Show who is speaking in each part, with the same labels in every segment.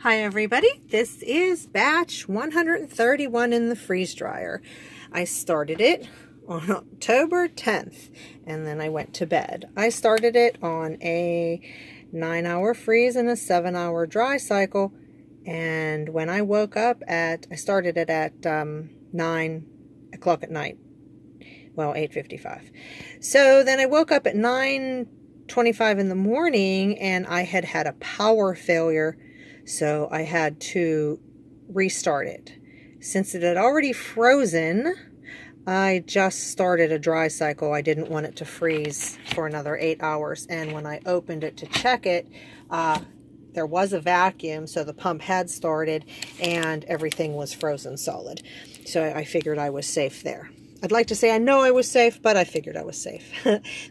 Speaker 1: Hi everybody, this is batch 131 in the freeze dryer. I started it on October 10th and then I went to bed. I started it on a 9-hour freeze and a 7-hour dry cycle, and when I woke up I started it at 9 o'clock at night. Well, 8:55. So then I woke up at 9:25 in the morning and I had a power failure. So I had to restart it. Since it had already frozen, I just started a dry cycle. I didn't want it to freeze for another 8 hours. And when I opened it to check it, there was a vacuum, so the pump had started and everything was frozen solid. So I figured I was safe there. I'd like to say I know I was safe, but I figured I was safe.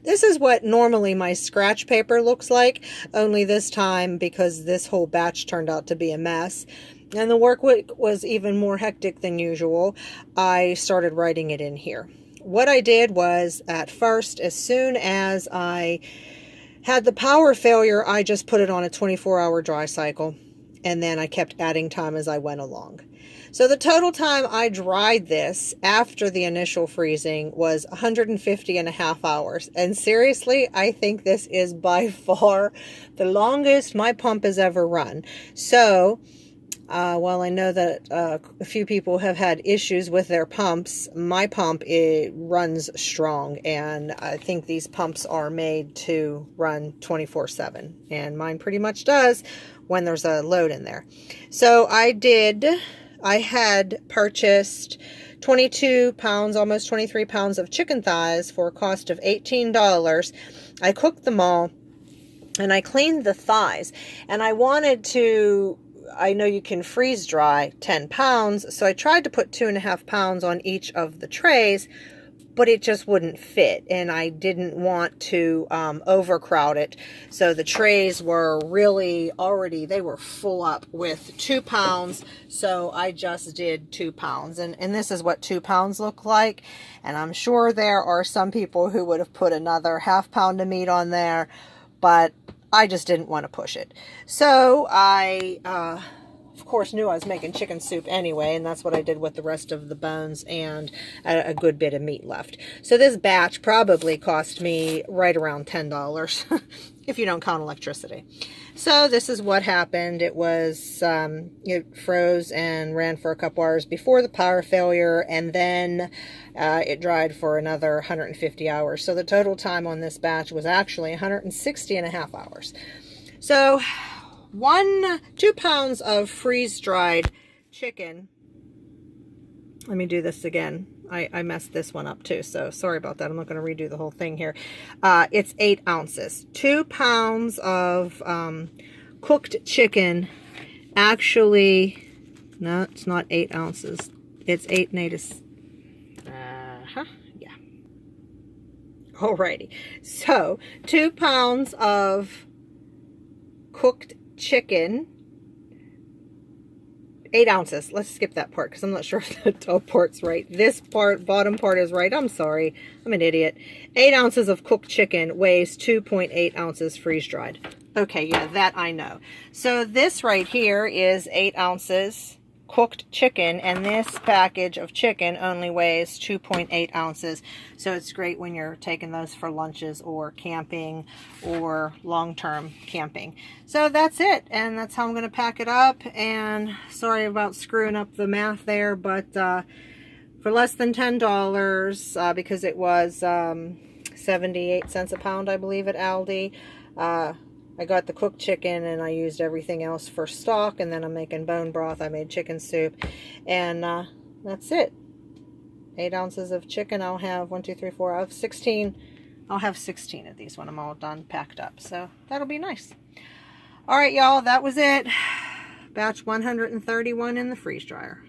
Speaker 1: This is what normally my scratch paper looks like, only this time, because this whole batch turned out to be a mess, and the work week was even more hectic than usual, I started writing it in here. What I did was, at first, as soon as I had the power failure, I just put it on a 24-hour dry cycle, and then I kept adding time as I went along. So the total time I dried this after the initial freezing was 150.5 hours. And seriously, I think this is by far the longest my pump has ever run. So while I know that a few people have had issues with their pumps, my pump, it runs strong. And I think these pumps are made to run 24/7. And mine pretty much does when there's a load in there. So I had purchased 22 pounds, almost 23 pounds of chicken thighs for a cost of $18. I cooked them all and I cleaned the thighs, and I know you can freeze dry 10 pounds. So I tried to put 2.5 pounds on each of the trays, but it just wouldn't fit, and I didn't want to overcrowd it. So the trays were really they were full up with 2 pounds. So I just did 2 pounds, and this is what 2 pounds look like. And I'm sure there are some people who would have put another ½ pound of meat on there, but I just didn't want to push it. So I, of course, knew I was making chicken soup anyway, and that's what I did with the rest of the bones and a good bit of meat left. So this batch probably cost me right around $10 if you don't count electricity. So this is what happened. It was, it froze and ran for a couple hours before the power failure, and then it dried for another 150 hours. So the total time on this batch was actually 160.5 hours. So 2 pounds of freeze-dried chicken. Let me do this again. I messed this one up too, so sorry about that. I'm not going to redo the whole thing here. It's 8 ounces. 2 pounds of cooked chicken. Actually, no, it's not 8 ounces. It's 8 natives. Yeah. Alrighty. So, 2 pounds of cooked chicken, 8 ounces. Let's skip that part because I'm not sure if the top part's right. This part, bottom part, is right. I'm sorry. I'm an idiot. 8 ounces of cooked chicken weighs 2.8 ounces freeze-dried. Okay, yeah, that I know. So this right here is 8 ounces cooked chicken, and this package of chicken only weighs 2.8 ounces. So it's great when you're taking those for lunches or camping or long-term camping. So that's it, and that's how I'm going to pack it up. And sorry about screwing up the math there, but for less than $10, because it was 78 cents a pound, I believe, at Aldi, I got the cooked chicken and I used everything else for stock, and then I'm making bone broth. I made chicken soup, and that's it. 8 ounces of chicken. I'll have 1, 2, 3, 4. I'll have 16. I'll have 16 of these when I'm all done packed up. So that'll be nice. All right, y'all. That was it. Batch 131 in the freeze dryer.